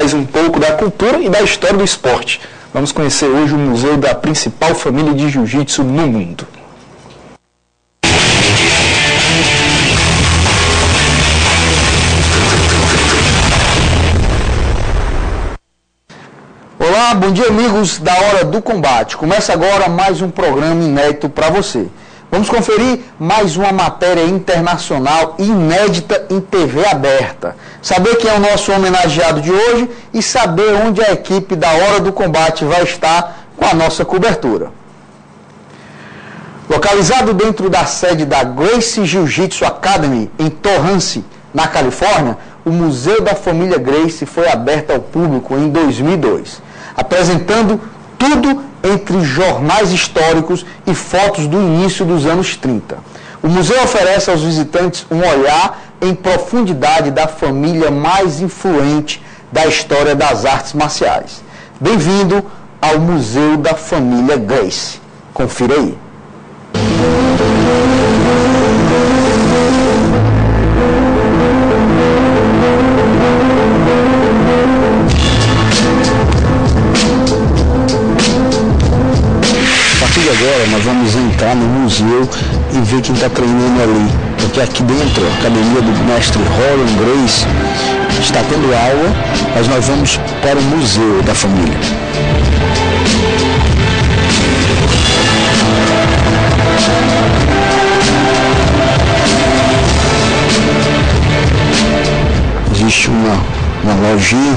mais um pouco da cultura e da história do esporte. Vamos conhecer hoje o museu da principal família de jiu-jitsu no mundo. Olá, bom dia amigos da Hora do Combate. Começa agora mais um programa inédito para você. Vamos conferir mais uma matéria internacional inédita em TV aberta. Saber quem é o nosso homenageado de hoje e saber onde a equipe da Hora do Combate vai estar com a nossa cobertura. Localizado dentro da sede da Gracie Jiu-Jitsu Academy, em Torrance, na Califórnia, o Museu da Família Gracie foi aberto ao público em 2002, apresentando tudo entre jornais históricos e fotos do início dos anos 30. O museu oferece aos visitantes um olhar em profundidade da família mais influente da história das artes marciais. Bem-vindo ao Museu da Família Gracie. Confira aí. Agora nós vamos entrar no museu e ver quem está treinando ali, porque aqui dentro a academia do mestre Roland Gracie está tendo aula, mas nós vamos para o museu da família. Existe uma lojinha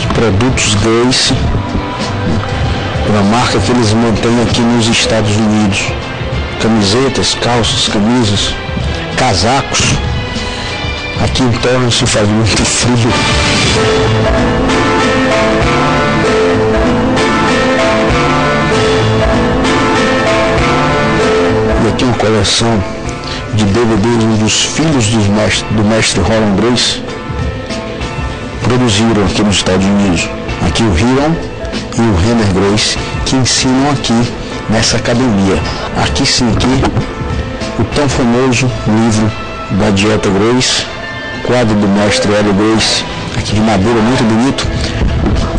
de produtos Gracie, uma marca que eles mantêm aqui nos Estados Unidos. Camisetas, calças, camisas, casacos. Aqui em Torrance faz muito frio. E aqui uma coleção de DVDs dos filhos do mestre Roland Gracie produziram aqui nos Estados Unidos. Aqui o Hiram e o Rener Gracie, que ensinam aqui nessa academia. Aqui sim, aqui, o tão famoso livro da Dieta Gracie, quadro do mestre Hélio Gracie, aqui de madeira, muito bonito.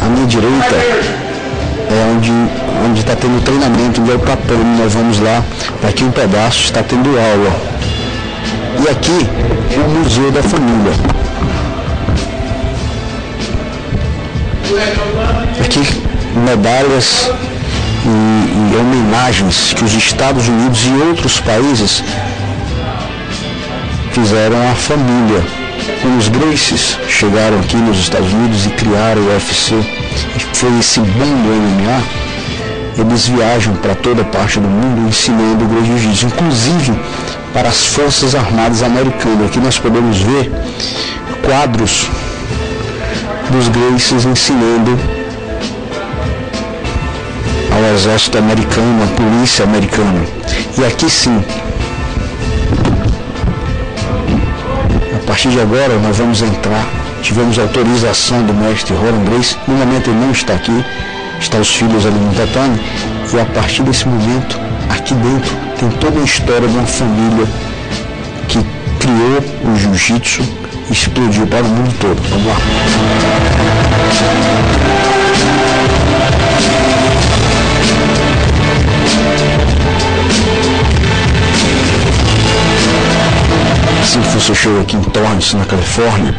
À minha direita é onde está tendo treinamento, onde é o tatame, nós vamos lá, daqui um pedaço está tendo aula. E aqui, o Museu da Família. Aqui, medalhas e homenagens que os Estados Unidos e outros países fizeram à família. Quando os Gracies chegaram aqui nos Estados Unidos e criaram o UFC, foi esse boom do MMA, eles viajam para toda parte do mundo ensinando o Gracie Jiu-Jitsu, inclusive para as Forças Armadas Americanas. Aqui nós podemos ver quadros dos Gracies ensinando ao exército americano, à polícia americana. E aqui sim, a partir de agora nós vamos entrar. Tivemos autorização do mestre Roland Gracie. No momento ele não está aqui, estão os filhos ali no tatame. E a partir desse momento, aqui dentro tem toda a história de uma família que criou o jiu-jitsu e explodiu para o mundo todo. Vamos lá. Assim que você chega aqui em Torrance, na Califórnia,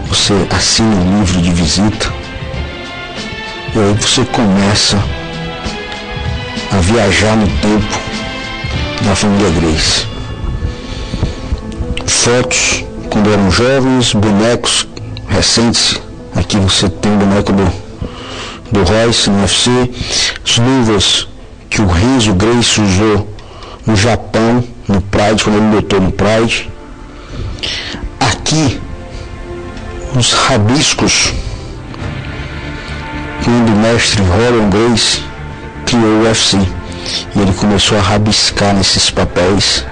você assina um livro de visita e aí você começa a viajar no tempo da família Gracie. Fotos quando eram jovens, bonecos recentes. Aqui você tem o boneco do Royce no UFC, as luvas que o Renzo Gracie usou no Japão, no Pride, quando ele lutou no Pride. Aqui, os rabiscos, quando o mestre Roland Gracie criou o UFC, e ele começou a rabiscar nesses papéis.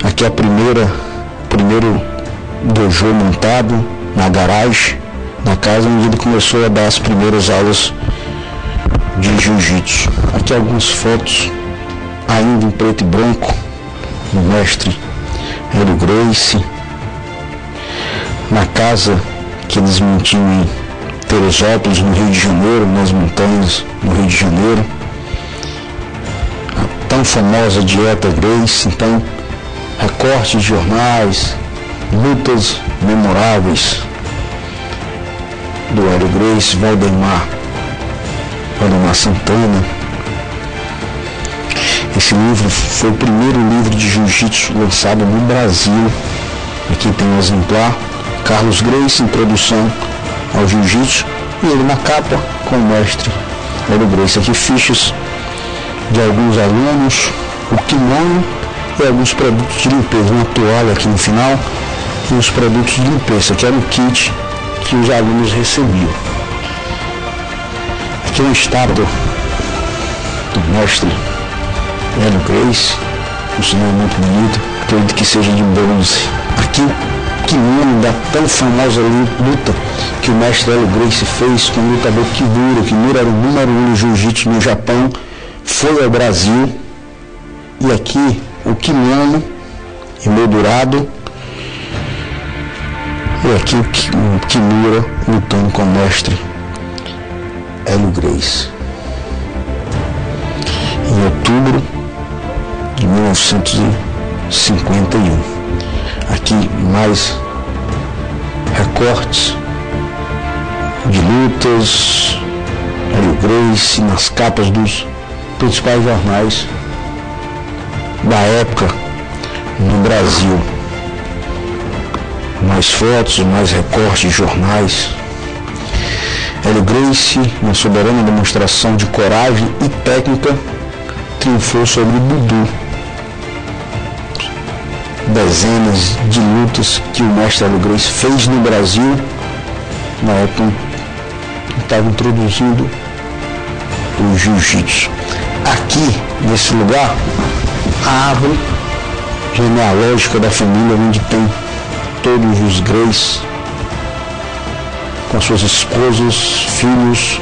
Aqui é o primeiro dojo montado na garagem, na casa onde ele começou a dar as primeiras aulas de jiu-jitsu. Aqui algumas fotos, ainda em preto e branco, do mestre Hélio Gracie, na casa que eles mantinham em Teresópolis, no Rio de Janeiro, nas montanhas, no Rio de Janeiro. A tão famosa dieta Gracie, então, recortes de jornais, lutas memoráveis do Hélio Gracie, Valdemar Santana. Esse livro foi o primeiro livro de jiu-jitsu lançado no Brasil. Aqui tem um exemplar, Carlos Gracie, Introdução ao Jiu-Jitsu, e ele na capa com o mestre Hélio Gracie. Aqui fichas de alguns alunos, o kimono e alguns produtos de limpeza, uma toalha aqui no final e os produtos de limpeza, que era o kit que os alunos recebiam. Aqui uma estátua do mestre Hélio Gracie, um sinal muito bonito, acredito que seja de bronze. Aqui o kimono da tão famosa luta que o mestre Hélio Gracie fez com o lutador Kimura. Kimura era o número 1 no jiu-jitsu no Japão, foi ao Brasil. E aqui o kimono emoldurado. E aqui o Kimura lutando com o mestre Hélio Gracie. Em outubro de 1951. Aqui mais recortes de lutas, Hélio Gracie nas capas dos principais jornais da época no Brasil. Mais fotos, mais recortes de jornais. Hélio Gracie, uma soberana demonstração de coragem e técnica, triunfou sobre o Budu. Dezenas de lutas que o mestre Hélio Gracie fez no Brasil na época que estava introduzindo o jiu-jitsu. Aqui, nesse lugar, a árvore genealógica da família, onde tem todos os Gracie, com suas esposas, filhos,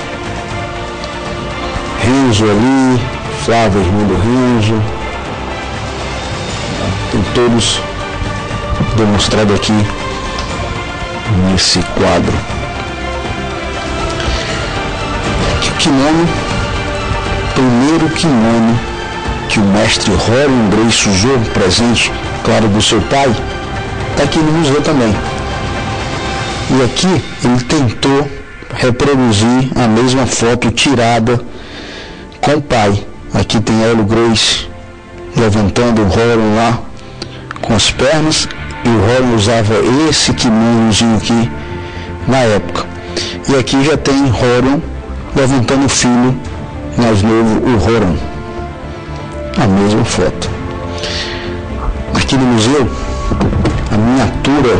Renzo ali, Flávia, irmã do Renzo, tem todos demonstrados aqui nesse quadro. Aqui o kimono, primeiro kimono que o mestre Rorion Gracie usou, presente, claro, do seu pai, está aqui no museu também. E aqui ele tentou reproduzir a mesma foto tirada com o pai. Aqui tem Hélio Gracie levantando o Rorion lá com as pernas, e o Rorion usava esse kimonozinho aqui na época. E aqui já tem Rorion levantando o filho mais novo, o Rorion. A mesma foto. Aqui no museu, a miniatura,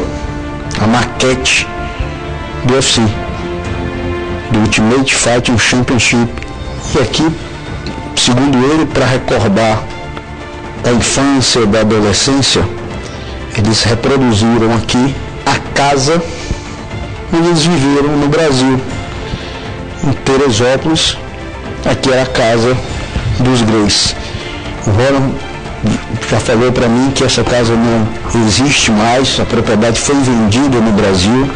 a maquete do UFC, do Ultimate Fighting Championship. E aqui, segundo ele, para recordar da infância, da adolescência, eles reproduziram aqui a casa onde eles viveram no Brasil, em Teresópolis. Aqui era a casa dos Gracie. O Rorion já falou para mim que essa casa não existe mais, a propriedade foi vendida no Brasil.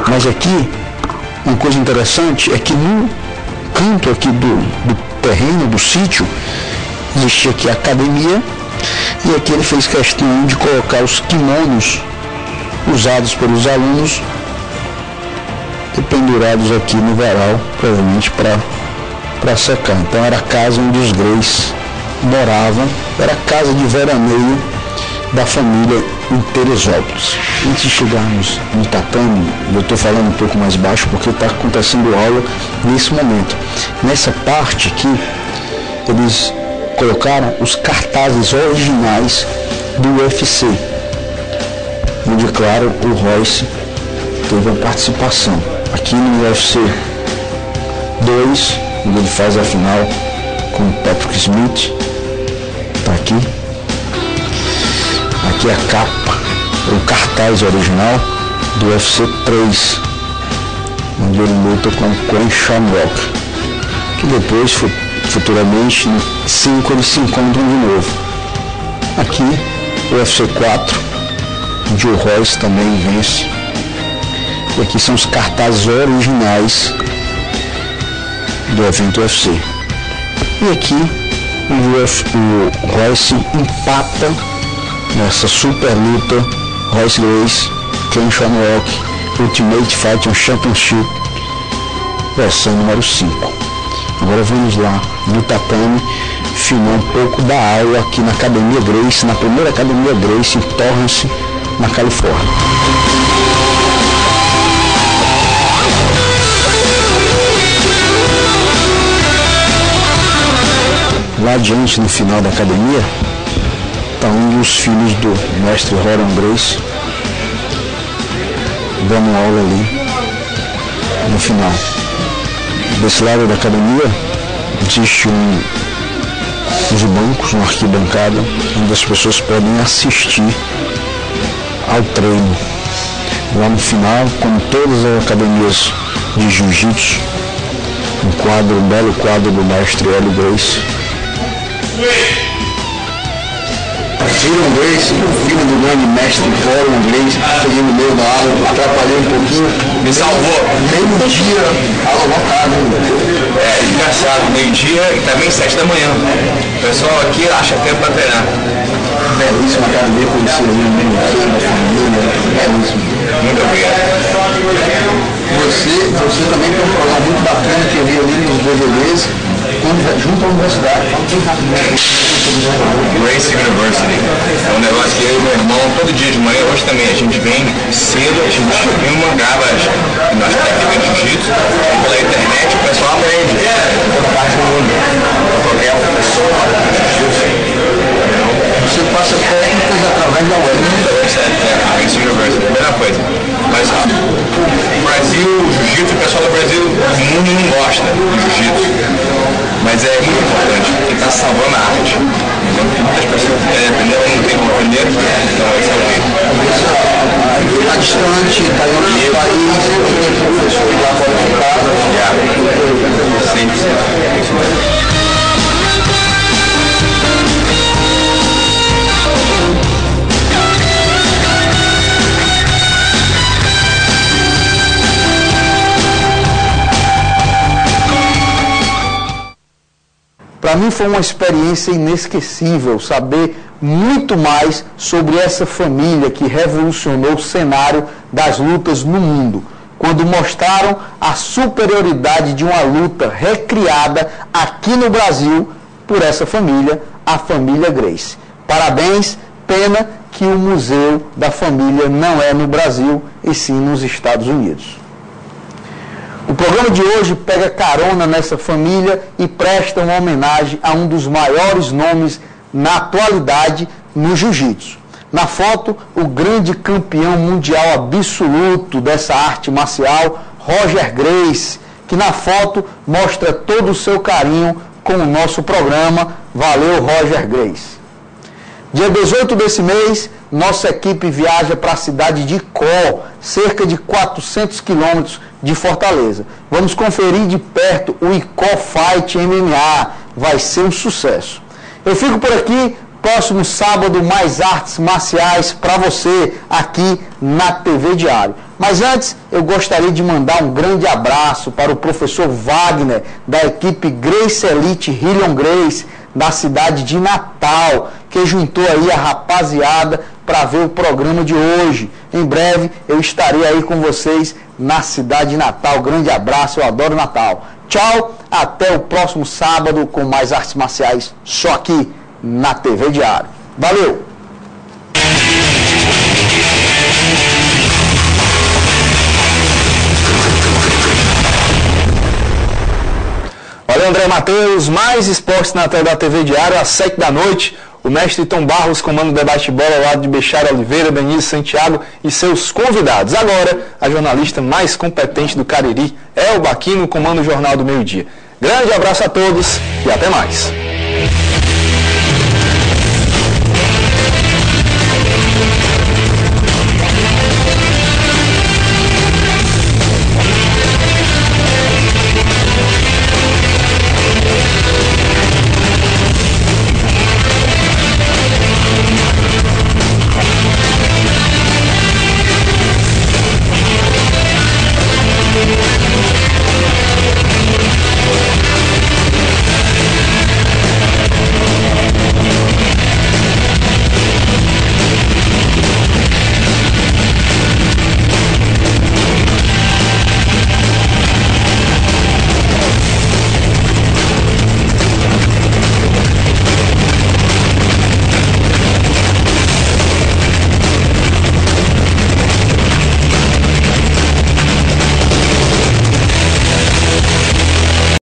Mas aqui, uma coisa interessante é que no canto aqui do terreno, do sítio, existia aqui a academia, e aqui ele fez questão de colocar os kimonos usados pelos alunos e pendurados aqui no varal, provavelmente para secar. Então era a casa onde os Gracie moravam, era a casa de veraneio da família em Teresópolis. Antes de chegarmos no tatame, eu estou falando um pouco mais baixo porque está acontecendo aula nesse momento. Nessa parte aqui, eles colocaram os cartazes originais do UFC, onde, claro, o Royce teve uma participação. Aqui no UFC 2, onde ele faz a final com o Patrick Smith, está aqui. Aqui é a capa, o cartaz original do UFC 3, onde ele luta com o Ken Shamrock, que depois, futuramente, no 5 eles se encontram de novo. Aqui, o UFC 4, onde o Royce também vence E aqui são os cartazes originais do evento UFC. E aqui o Royce empata nessa super luta Royce Gracie, Ken Shamrock Ultimate Fighting Championship, versão número 5. Agora vamos lá no tatame filmar um pouco da aula aqui na Academia Gracie, na primeira Academia Gracie em Torrance, na Califórnia. Lá adiante, no final da academia, está um dos filhos do mestre Rorion Gracie dando aula ali no final. Desse lado da academia existe uns bancos, uma arquibancada, onde as pessoas podem assistir ao treino. Lá no final, como todas as academias de jiu-jitsu, um belo quadro do mestre Hélio Gracie. Rorion Gracie, filho do grande mestre Rorion Gracie, cheguei no meio da aula, atrapalhei um pouquinho. Me salvou. Meio-dia, aula lotada. É engraçado, meio-dia e também 7 da manhã. O pessoal aqui acha tempo para treinar. Belíssima academia, conhecer o meu da família, belíssimo. Muito obrigado. Você também tem um programa muito bacana que eu vi ali nos DVDs, junto à universidade. Fala bem rapidinho. Gracie University. É um negócio que eu e meu irmão, todo dia de manhã, hoje também, a gente vem cedo, a gente filma, grava as nossas técnicas de jiu-jitsu, pela internet o pessoal aprende. Toda parte do mundo. Qualquer pessoa, Você passa técnicas através da web. Gracie University, primeira coisa. Mas o Brasil, o jiu-jitsu, o pessoal do Brasil, o mundo não gosta do jiu-jitsu. Mas é muito importante, porque está salvando a arte. Então, muitas pessoas querem aprender, não tem como aprender, então esse é o jeito. Está distante, está em outro país, tem professor lá fora de casa. Sempre. Para mim foi uma experiência inesquecível saber muito mais sobre essa família que revolucionou o cenário das lutas no mundo, quando mostraram a superioridade de uma luta recriada aqui no Brasil por essa família, a família Gracie. Parabéns, pena que o museu da família não é no Brasil, e sim nos Estados Unidos. O programa de hoje pega carona nessa família e presta uma homenagem a um dos maiores nomes na atualidade no jiu-jitsu. Na foto, o grande campeão mundial absoluto dessa arte marcial, Roger Gracie, que na foto mostra todo o seu carinho com o nosso programa. Valeu, Roger Gracie. Dia 18 desse mês, nossa equipe viaja para a cidade de Icó, cerca de 400 quilômetros de Fortaleza. Vamos conferir de perto o Icó Fight MMA. Vai ser um sucesso. Eu fico por aqui. Próximo sábado, mais artes marciais para você aqui na TV Diário. Mas antes, eu gostaria de mandar um grande abraço para o professor Wagner, da equipe Gracie Elite Rorion Gracie, da cidade de Natal, que juntou aí a rapaziada para ver o programa de hoje. Em breve eu estarei aí com vocês na cidade de Natal. Grande abraço, eu adoro Natal. Tchau, até o próximo sábado com mais artes marciais, só aqui na TV Diário. Valeu! Valeu, André Matheus. Mais esportes na tela da TV Diário às 7 da noite. O mestre Tom Barros comanda o debate bola ao lado de Bechara Oliveira, Denise Santiago e seus convidados. Agora, a jornalista mais competente do Cariri, Elba Aquino, comanda o Jornal do Meio-Dia. Grande abraço a todos e até mais.